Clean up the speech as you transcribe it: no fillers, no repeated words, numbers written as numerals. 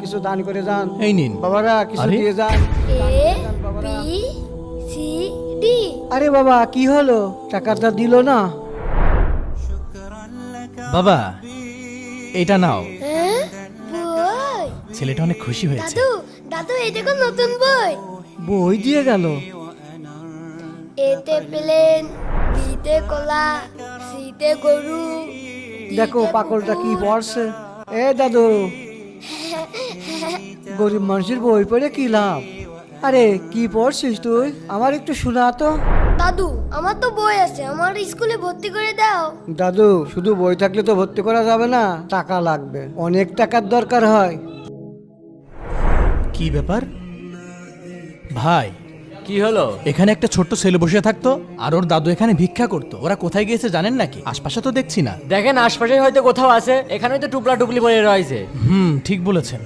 কিছু দান করে যান। এই নিন বাবারা কিছু আরে? দিয়ে যান। A B C D. আরে বাবা কি হলো, টাকাটা দিল না? বাবা এটা নাও। হ্যাঁ বই। ছেলেটা অনেক খুশি হয়েছে। দাদু দাদু এই দেখো নতুন বই। বই দিয়ে গেল। এতে প্লেন, বিতে কলা, সিতে গরু। দেখো পাকলটা কি পড়ছে। এ দাদু, গরিব মানুষের বই পড়ে কি লাভ? আরে কি পড়ছিস তুই, আমার একটু শোনা তো। দাদু আমার তো বই আছে, আমার স্কুলে ভর্তি করে দাও। দাদু শুধু বই থাকলে তো ভর্তি করা যাবে না, টাকা লাগবে, অনেক টাকার দরকার হয়। কি ব্যাপার ভাই? কি হলো? এখানে একটা ছোট্ট ছেলে বসে থাকতো আর ওর দাদু এখানে ভিক্ষা করতো। ওরা কোথায় গিয়েছে জানেন নাকি? আশপাশে তো দেখছি না। দেখেন আশপাশে হয়তো কোথাও আছে, এখানেই তো টুপলা টুপলি পড়ে রয়েছে। ঠিক বলেছেন।